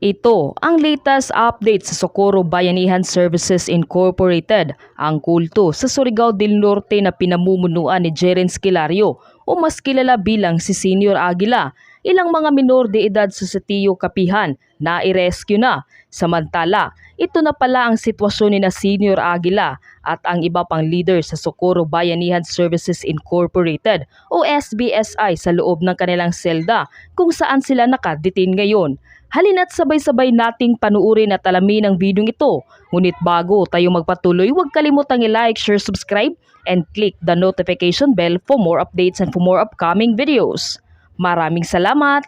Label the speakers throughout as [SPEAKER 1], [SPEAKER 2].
[SPEAKER 1] Ito ang latest update sa Socorro Bayanihan Services Incorporated, ang kulto sa Surigao del Norte na pinamumunuan ni Jeren Esquilario o mas kilala bilang si Senior Aguila. Ilang mga minor de edad sa Sitio Capihan na i-rescue na. Samantala, ito na pala ang sitwasyon ni na Senior Aguila at ang iba pang leader sa Socorro Bayanihan Services Incorporated o SBSI sa loob ng kanilang selda kung saan sila nakadetain ngayon. Halina't sabay-sabay nating panuorin at alamin ang video ito. Ngunit bago tayo magpatuloy, huwag kalimutang i-like, share, subscribe, and click the notification bell for more updates and for more upcoming videos. Maraming salamat!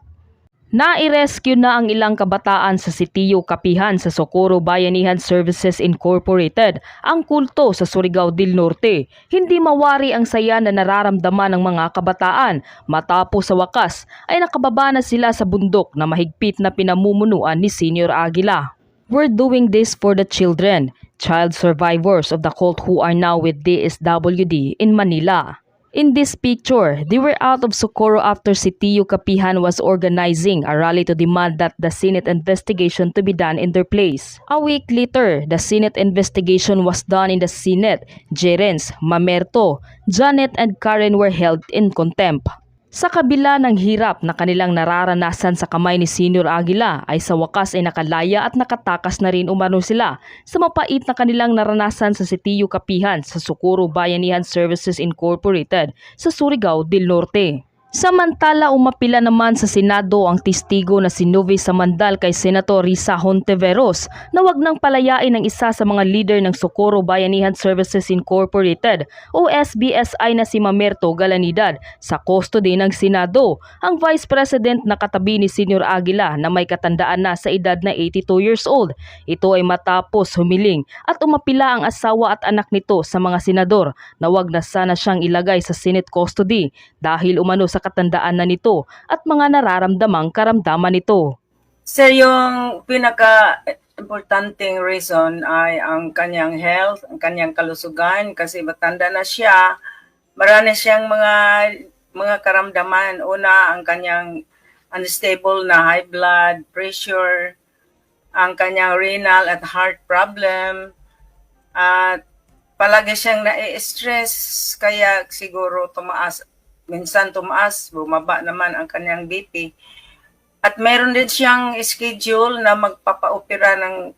[SPEAKER 1] Na-rescue na ang ilang kabataan sa Sitio Capihan sa Socorro Bayanihan Services Incorporated, ang kulto sa Surigao del Norte. Hindi mawari ang saya na nararamdaman ng mga kabataan matapos sa wakas ay nakababa na sila sa bundok na mahigpit na pinamumunuan ni Senior Aguila. We're doing this for the children, child survivors of the cult who are now with DSWD in Manila. In this picture, they were out of Socorro after Sitio Capihan was organizing a rally to demand that the Senate investigation to be done in their place. A week later, the Senate investigation was done in the Senate. Jerens, Mamerto, Janet and Karen were held in contempt. Sa kabila ng hirap na kanilang nararanasan sa kamay ni Senior Aguila ay sa wakas ay nakalaya at nakatakas na rin umano sila sa mapait na kanilang naranasan sa Sitio Capihan sa Socorro Bayanihan Services Incorporated sa Surigao del Norte. Samantala, umapila naman sa Senado ang testigo na si Novi Samandal kay Senator Risa Hontiveros na wag nang palayain ng isa sa mga leader ng Socorro Bayanihan Services Incorporated o SBSI na si Mamerto Galanidad sa custody ng Senado. Ang Vice President na katabi ni Senior Aguila na may katandaan na sa edad na 82 years old. Ito ay matapos humiling at umapila ang asawa at anak nito sa mga senador na wag na sana siyang ilagay sa Senate custody dahil umano sa katandaan na nito at mga nararamdamang karamdaman nito.
[SPEAKER 2] Sir, yung pinaka-importanting reason ay ang kanyang health, ang kanyang kalusugan kasi matanda na siya. Marami siyang mga karamdaman. Una, ang kanyang unstable na high blood pressure, ang kanyang renal at heart problem, at palagi siyang na-stress kaya siguro minsan tumaas, bumaba naman ang kanyang BP. At meron din siyang schedule na magpapa-opera ng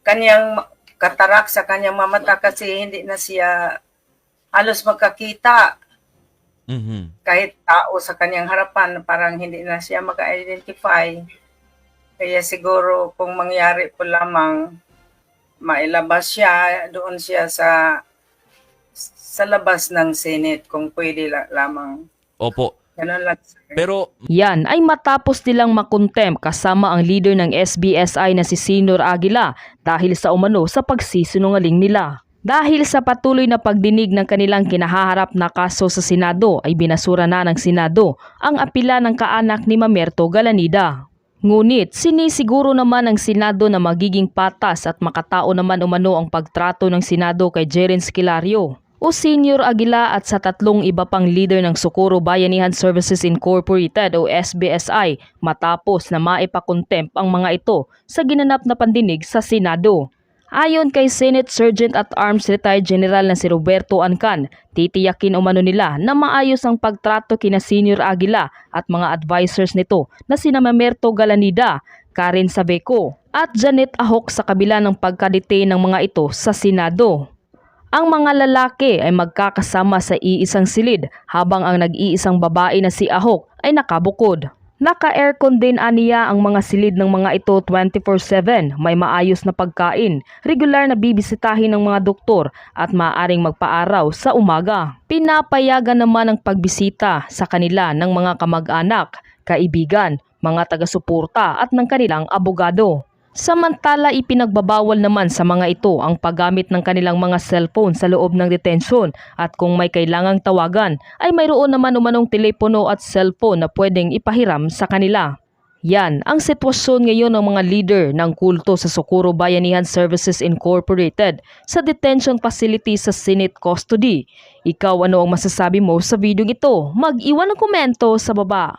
[SPEAKER 2] kanyang katarak sa kanyang mamata kasi hindi na siya halos magkakita. Kahit tao sa kanyang harapan, parang hindi na siya maka-identify. Kaya siguro kung mangyari po lamang, mailabas siya, doon siya sa labas ng Senate kung pwede lamang.
[SPEAKER 3] Opo.
[SPEAKER 2] Ganun lang, sir.
[SPEAKER 3] Pero
[SPEAKER 1] Yan ay matapos nilang makontempt kasama ang leader ng SBSI na si Senior Aguila dahil sa umano sa pagsisinungaling nila. Dahil sa patuloy na pagdinig ng kanilang kinahaharap na kaso sa Senado ay binasura na ng Senado ang apila ng kaanak ni Mamerto Galanida. Ngunit sinisiguro naman ng Senado na magiging patas at makatao naman umano ang pagtrato ng Senado kay Jeren Esquilario o Senior Aguila at sa tatlong iba pang leader ng Socorro Bayanihan Services Incorporated o SBSI matapos na maipakontempt ang mga ito sa ginanap na pandinig sa Senado. Ayon kay Senate Sergeant at Arms Retired General na si Roberto Ancan, titiyakin umano nila na maayos ang pagtrato kina Senior Aguila at mga advisors nito na sina Mamerto Galanida, Karen Sabeco at Janet Ahok sa kabila ng pagkadetain ng mga ito sa Senado. Ang mga lalaki ay magkakasama sa iisang silid habang ang nag-iisang babae na si Ahok ay nakabukod. Naka-aircon din aniya ang mga silid ng mga ito 24/7, may maayos na pagkain, regular na bibisitahin ng mga doktor at maaaring magpaaraw sa umaga. Pinapayagan naman ang pagbisita sa kanila ng mga kamag-anak, kaibigan, mga taga-suporta at ng kanilang abogado. Samantala, ipinagbabawal naman sa mga ito ang paggamit ng kanilang mga cellphone sa loob ng detention at kung may kailangang tawagan ay mayroon naman umanong telepono at cellphone na pwedeng ipahiram sa kanila. Yan ang sitwasyon ngayon ng mga leader ng kulto sa Socorro Bayanihan Services Incorporated sa detention facility sa Senate custody. Ikaw, ano ang masasabi mo sa video ito? Mag-iwan ng komento sa baba.